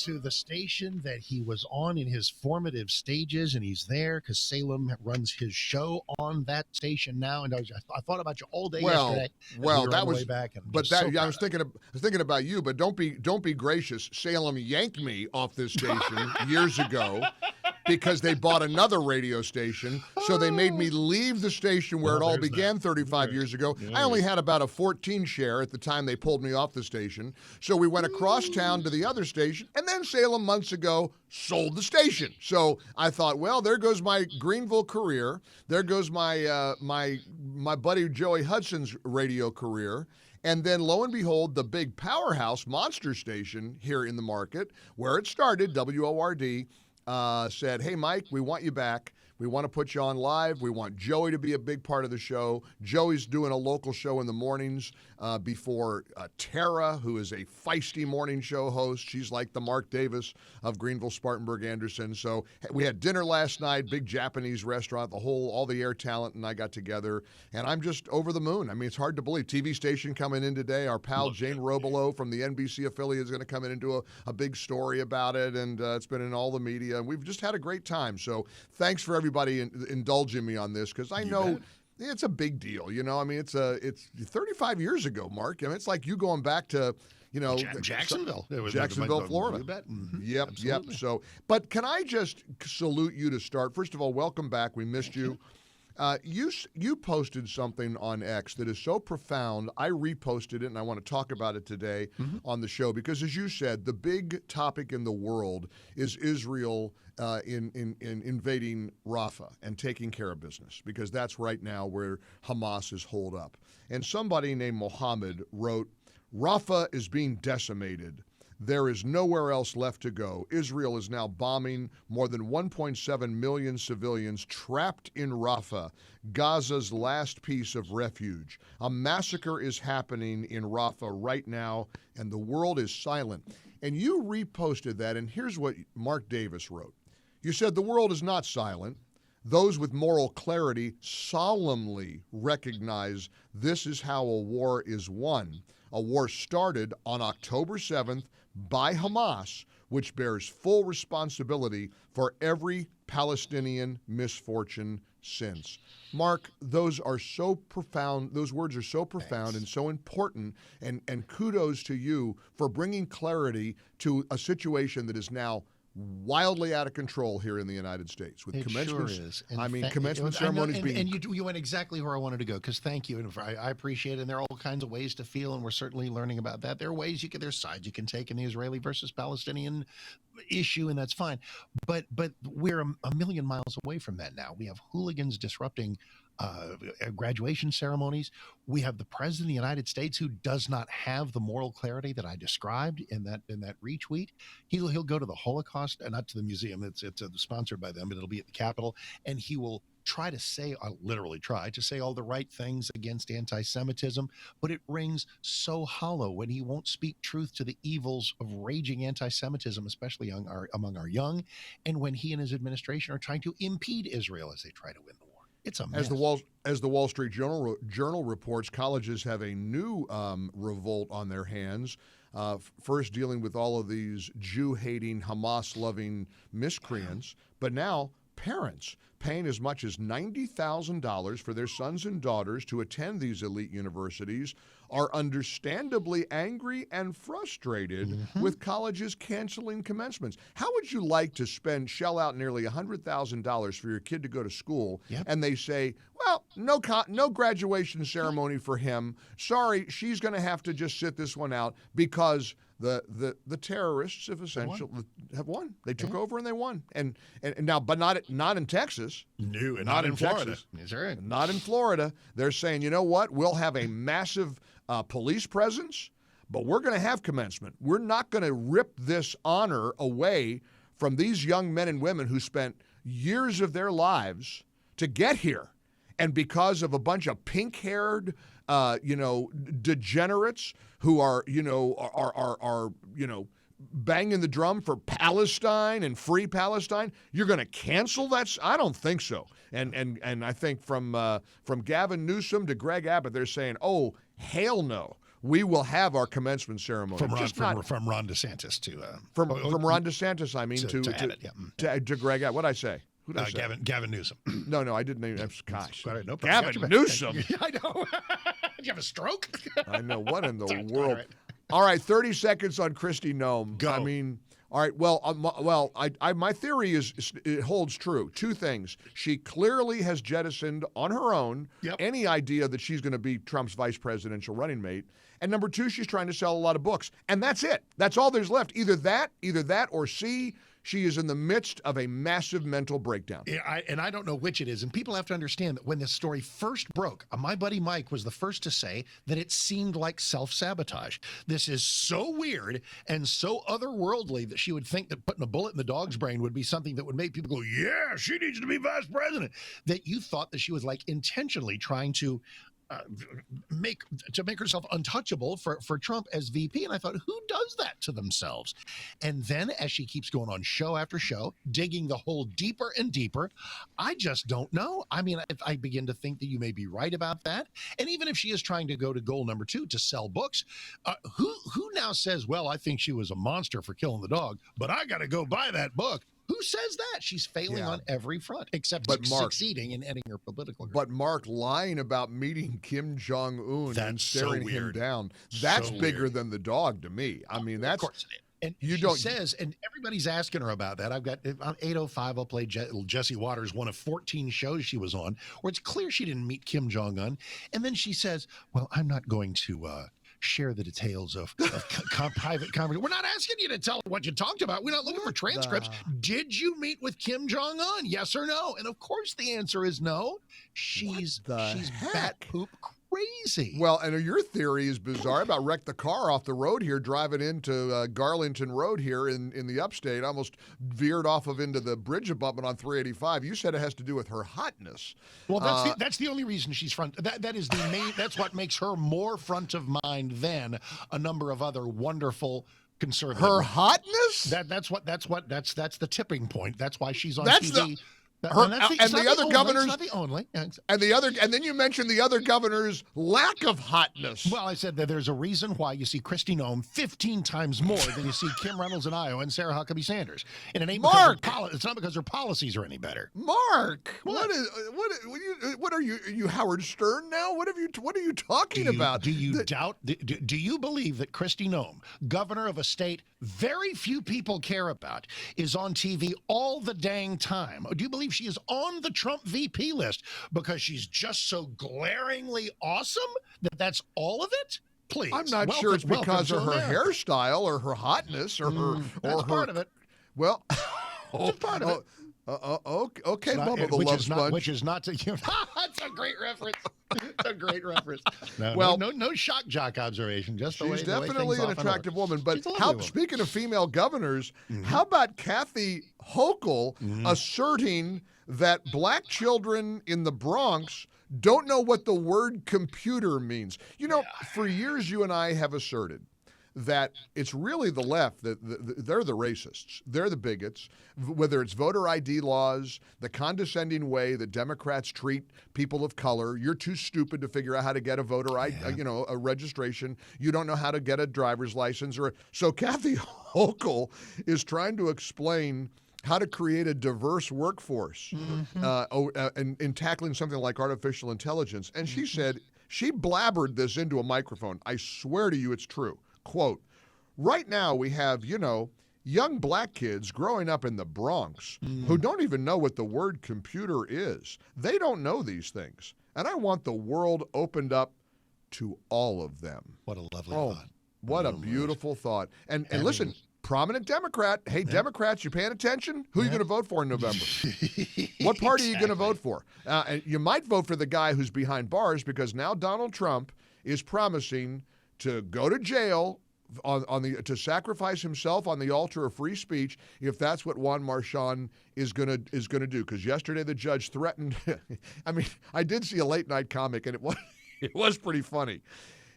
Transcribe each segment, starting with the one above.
to the station that he was on in his formative stages, and he's there because Salem runs his show on that station now. And I thought about you all day yesterday. Well, that was way back, and but that I was thinking about you. But don't be gracious. Salem yanked me off this station years ago because they bought another radio station. So they made me leave the station where it all began 35 years ago. I only had about a 14 share at the time they pulled me off the station. So we went across town to the other station, and then Salem months ago sold the station. So I thought, well, there goes my Greenville career. There goes my my buddy Joey Hudson's radio career. And then, lo and behold, the big powerhouse monster station here in the market, where it started, WORD, said, hey, Mike, we want you back. We want to put you on live. We want Joey to be a big part of the show. Joey's doing a local show in the mornings before Tara, who is a feisty morning show host. She's like the Mark Davis of Greenville, Spartanburg, Anderson. So we had dinner last night, big Japanese restaurant, all the air talent and I got together, and I'm just over the moon. I mean, it's hard to believe. TV station coming in today. Our pal Jane Robelo from the NBC affiliate is going to come in and do a big story about it, and it's been in all the media, and we've just had a great time. So thanks for everybody indulging me on this, because I know it's a big deal. You know, I mean, it's 35 years ago, Mark. I mean, it's like you going back to, Jacksonville, Florida. You bet. Mm-hmm. Yep. So, but can I just salute you to start? First of all, welcome back. We missed you. You posted something on X that is so profound. I reposted it, and I want to talk about it today on the show because, as you said, the big topic in the world is Israel in invading Rafah and taking care of business, because that's right now where Hamas is holed up. And somebody named Mohammed wrote, Rafah is being decimated. There is nowhere else left to go. Israel is now bombing more than 1.7 million civilians trapped in Rafah, Gaza's last piece of refuge. A massacre is happening in Rafah right now, and the world is silent. And you reposted that, and here's what Mark Davis wrote. You said, the world is not silent. Those with moral clarity solemnly recognize this is how a war is won. A war started on October 7th by Hamas, which bears full responsibility for every Palestinian misfortune since. Mark, those are so profound. Those words are so profound and so important, and kudos to you for bringing clarity to a situation that is now wildly out of control here in the United States. With commencement, sure is. Commencement ceremonies being... And you went exactly where I wanted to go, because thank you. And I appreciate it. And there are all kinds of ways to feel, and we're certainly learning about that. There are ways there's sides you can take in the Israeli versus Palestinian issue, and that's fine. But we're a million miles away from that now. We have hooligans disrupting graduation ceremonies. We have the president of the United States who does not have the moral clarity that I described in that retweet. He'll go to the Holocaust, not to the museum. It's sponsored by them, but it'll be at the Capitol, and he will try to say, literally try to say all the right things against anti-Semitism, but it rings so hollow when he won't speak truth to the evils of raging anti-Semitism, especially among our young, and when he and his administration are trying to impede Israel as they try to win the war. It's a mess. As the Wall Street Journal reports, colleges have a new revolt on their hands. First dealing with all of these Jew-hating, Hamas-loving miscreants, but now parents paying as much as $90,000 for their sons and daughters to attend these elite universities are understandably angry and frustrated with colleges canceling commencements. How would you like to shell out nearly $100,000 for your kid to go to school, and they say, well, no graduation ceremony for him. Sorry, she's going to have to just sit this one out because the terrorists have won. They took over and they won. And now, but not in Texas. No, not in Florida. That's right. Not in Florida. They're saying, you know what? We'll have a massive police presence, but we're going to have commencement. We're not going to rip this honor away from these young men and women who spent years of their lives to get here. And because of a bunch of pink-haired, degenerates who are banging the drum for Palestine and free Palestine, you're going to cancel that? I don't think so. And I think from Gavin Newsom to Greg Abbott, they're saying, oh, hell no. we will have our commencement ceremony. From Ron DeSantis to from Ron DeSantis. I mean to Greg. What'd I say? Who did I say? Gavin Newsom. No, I didn't name. Gosh, no Gavin Newsom. I know. Did you have a stroke? I know. What in the world? All right, 30 seconds on Kristi Noem. Go. I mean, all right. Well, my theory is it holds true. Two things: she clearly has jettisoned on her own any idea that she's going to be Trump's vice presidential running mate. And number two, she's trying to sell a lot of books, and that's it. That's all there's left. Either that, or C. She is in the midst of a massive mental breakdown. I don't know which it is. And people have to understand that when this story first broke, my buddy Mike was the first to say that it seemed like self-sabotage. This is so weird and so otherworldly that she would think that putting a bullet in the dog's brain would be something that would make people go, yeah, she needs to be vice president. That you thought that she was like intentionally trying to make herself untouchable for Trump as VP. And I thought, who does that to themselves? And then as she keeps going on show after show, digging the hole deeper and deeper, I just don't know. I mean, I begin to think that you may be right about that. And even if she is trying to go to goal number 2 to sell books, who now says, well, I think she was a monster for killing the dog, but I got to go buy that book. Who says that? She's failing on every front, except succeeding in ending her political career. But Mark, lying about meeting Kim Jong-un and staring him down, that's bigger than the dog to me. I mean, that's... Of course it is. And she says, and everybody's asking her about that. I've got on 8:05, I'll play Jesse Waters, one of 14 shows she was on, where it's clear she didn't meet Kim Jong-un. And then she says, well, I'm not going to... share the details of private conversation. We're not asking you to tell what you talked about. We're not looking for transcripts. Did you meet with Kim Jong-un? Yes or no? And of course the answer is no. She's bat poop crazy. Well, and your theory is bizarre about wrecked the car off the road here, driving into Garlington Road here in the upstate, almost veered off of into the bridge abutment on 385. You said it has to do with her hotness. Well, that's the only reason she's front. That is the main. That's what makes her more front of mind than a number of other wonderful conservative. Her hotness? That's the tipping point. That's why she's on TV. And the other governors, not the only. and then you mentioned the other governors' lack of hotness. Well, I said that there's a reason why you see Kristi Noem 15 times more than you see Kim Reynolds in Iowa and Sarah Huckabee Sanders. And it ain't it's not because her policies are any better. Mark, what are you Howard Stern now? What are you talking about? Do you doubt? Do you believe that Kristi Noem, governor of a state very few people care about, is on TV all the dang time? Or do you believe she is on the Trump VP list because she's just so glaringly awesome that's all of it? Please. I'm not sure it's because of her hairstyle or her hotness or her part of it. Well, it's part of it. Okay, Bubba the Love Sponge. Which is not to you. That's a great reference. It's a great reference. No shock jock observation. Just she's definitely an attractive woman. But speaking of female governors, how about Kathy Hochul asserting that black children in the Bronx don't know what the word computer means? You know, for years you and I have asserted that it's really the left, they're the racists, they're the bigots, whether it's voter ID laws, the condescending way that Democrats treat people of color. You're too stupid to figure out how to get a voter ID, a registration. You don't know how to get a driver's license. So Kathy Hochul is trying to explain how to create a diverse workforce in tackling something like artificial intelligence. And she said, she blabbered this into a microphone. I swear to you it's true. Quote, right now we have, young black kids growing up in the Bronx who don't even know what the word computer is. They don't know these things. And I want the world opened up to all of them. What a lovely thought. What a beautiful thought. And listen, prominent Democrat. Hey, Democrats, you paying attention? Who are you going to vote for in November? What party are you going to vote for? And you might vote for the guy who's behind bars because now Donald Trump is promising to go to jail to sacrifice himself on the altar of free speech if that's what Juan Marchand is gonna do. Because yesterday the judge threatened. I mean, I did see a late night comic and it was pretty funny.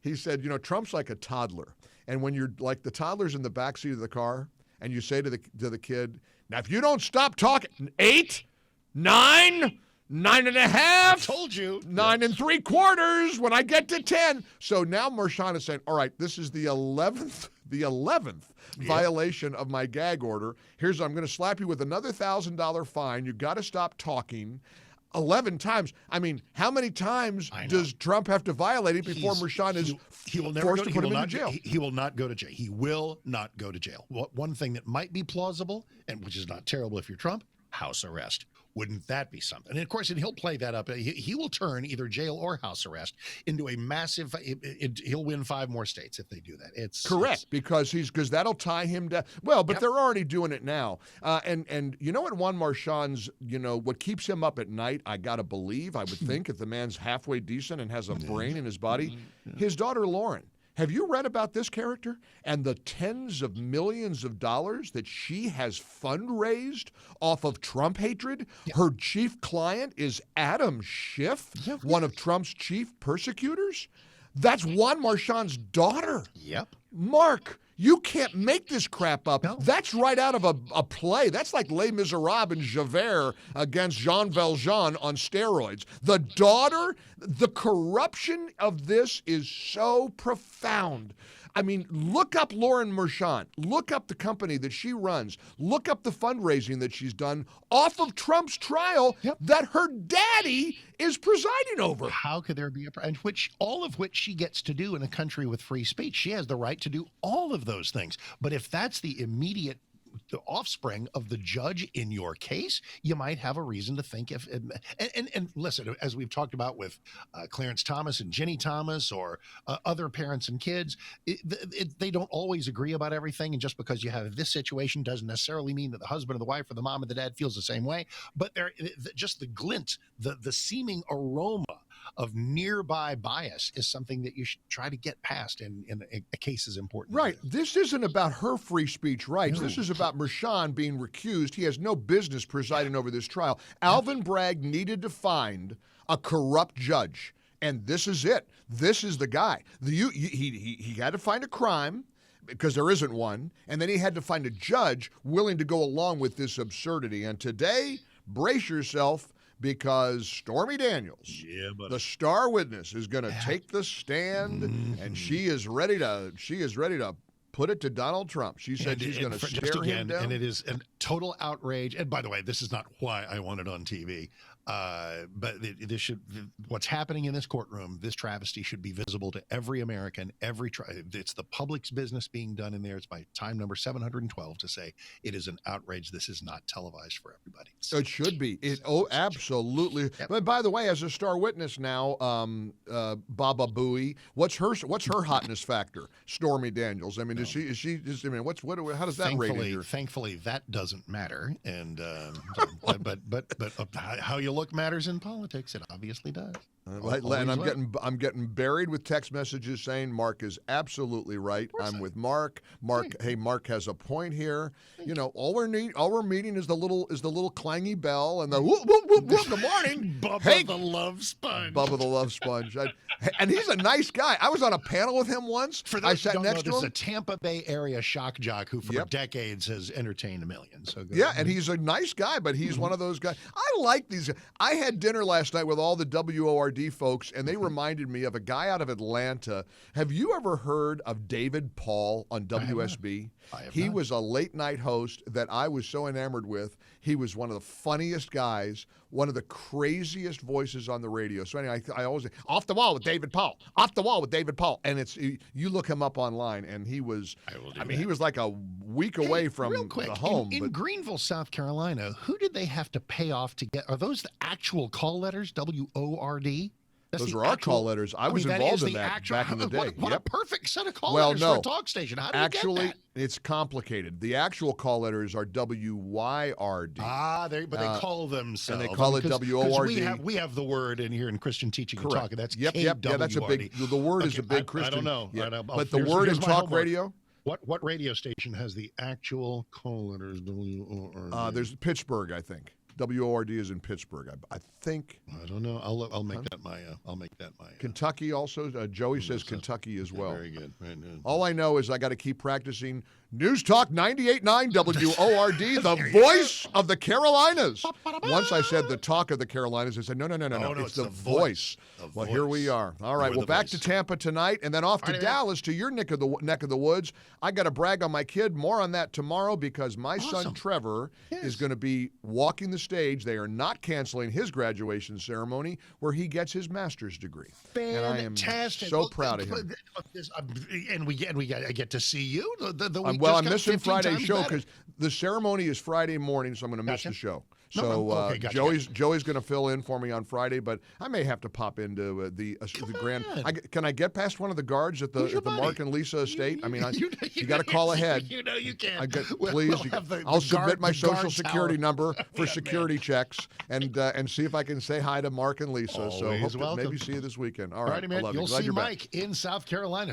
He said, Trump's like a toddler, and when you're like the toddler's in the backseat of the car, and you say to the kid, now if you don't stop talking, 8, 9, 9.5. I told you. 9 3/4 when I get to 10. So now Marshawn is saying, all right, this is the 11th violation of my gag order. I'm going to slap you with another $1,000 fine. You got to stop talking. 11 times. I mean, how many times does Trump have to violate it before Marshawn is forced to put him in jail? He will not go to jail. He will not go to jail. One thing that might be plausible, and which is not terrible if you're Trump, house arrest. Wouldn't that be something? And of course, he'll play that up. He will turn either jail or house arrest into a massive. He'll win 5 more states if they do that. It's correct because that'll tie him down. Well, but they're already doing it now. And you know what? Juan Marshawn's, what keeps him up at night? I gotta believe. I would think if the man's halfway decent and has a brain in his body, his daughter Lauren. Have you read about this character and the tens of millions of dollars that she has fundraised off of Trump hatred? Yeah. Her chief client is Adam Schiff, one of Trump's chief persecutors. That's Juan Marshawn's daughter. Yep. Mark, you can't make this crap up. No. That's right out of a play. That's like Les Miserables and Javert against Jean Valjean on steroids. The daughter, the corruption of this is so profound. I mean, look up Lauren Marshawn. Look up the company that she runs. Look up the fundraising that she's done off of Trump's trial that her daddy is presiding over. How could there be all of which she gets to do in a country with free speech? She has the right to do all of those things. But if that's the immediate offspring of the judge in your case, you might have a reason to think and listen, as we've talked about with Clarence Thomas and Ginny Thomas or other parents and kids, they don't always agree about everything. And just because you have this situation doesn't necessarily mean that the husband or the wife or the mom or the dad feels the same way. But just the glint, the seeming aroma of nearby bias is something that you should try to get past in a case as important. Right. This isn't about her free speech rights. No. This is about Marshawn being recused. He has no business presiding over this trial. Alvin Bragg needed to find a corrupt judge, and this is it. This is the guy. He had to find a crime because there isn't one, and then he had to find a judge willing to go along with this absurdity. And today, brace yourself, because Stormy Daniels, the star witness, is going to take the stand, and she is ready to put it to Donald Trump. She said she's going to stare him down. And it is a total outrage. And by the way, this is not why I want it on TV. But what's happening in this courtroom, this travesty should be visible to every American, it's the public's business being done in there. It's my time number 712 to say it is an outrage. This is not televised for everybody. It should be. Absolutely. Yep. But by the way, as a star witness now, Baba Booey, what's her hotness factor? Stormy Daniels. I mean, is she? How does that rate? Thankfully, that doesn't matter. And but how you look matters in politics. It obviously does. And I'm getting buried with text messages saying Mark is absolutely right. I'm with Mark. Mark has a point here. All we're meeting is the little clangy bell and the whoop whoop whoop whoop. Good morning, Bubba the Love Sponge. Bubba the Love Sponge. And he's a nice guy. I was on a panel with him once. I sat next to him. This is a Tampa Bay area shock jock who for decades has entertained millions. So and he's a nice guy, but he's one of those guys. I like these. I had dinner last night with all the WORD folks, and they reminded me of a guy out of Atlanta. Have you ever heard of David Paul on WSB? He was a late night host that I was so enamored with. He was one of the funniest guys, one of the craziest voices on the radio. So anyway, I always say, off the wall with David Paul, off the wall with David Paul. And you look him up online, and he was, he was like a week away from the home. In Greenville, South Carolina, who did they have to pay off to get? Are those the actual call letters, WORD? Those are our call letters. I was involved in that back in the day. What a perfect set of call letters for a talk station. How do you get that? It's complicated. The actual call letters are WYRD. But they call themselves. And they call it WORD. We have the word in here in Christian teaching and talking. That's Yep. Yeah, that's a big. The word is a big Christian. I don't know. Yeah. Right, but the word in talk radio. What radio station has the actual call letters WORD? There's Pittsburgh, I think. WORD is in Pittsburgh. I think. I don't know. I'll make that my. I'll make that my. Kentucky also. Joey says Kentucky as well. Very good. Right. All I know is I got to keep practicing. News Talk 98.9 WORD, the voice of the Carolinas. Once I said the talk of the Carolinas, I said, no. It's the voice. Well, here we are. All right, well, back to Tampa tonight, and then off to Dallas, to your neck of the woods. I got to brag on my kid. More on that tomorrow because my son Trevor is going to be walking the stage. They are not canceling his graduation ceremony where he gets his master's degree. Fantastic. And I am so proud of him. And I get to see you. The week Well, just I'm got missing 15 Friday's times show better. because the ceremony is Friday morning, so I'm going to miss the show. So Okay, gotcha. Joey's going to fill in for me on Friday, but I may have to pop into the grand. Can I get past one of the guards at the Mark and Lisa estate? I mean, you got to call ahead. You know you can. Please, I'll submit my social security number for security checks and see if I can say hi to Mark and Lisa. Always so welcome. maybe see you this weekend. All right, man. I love you. You'll Glad see you're back. Mike in South Carolina.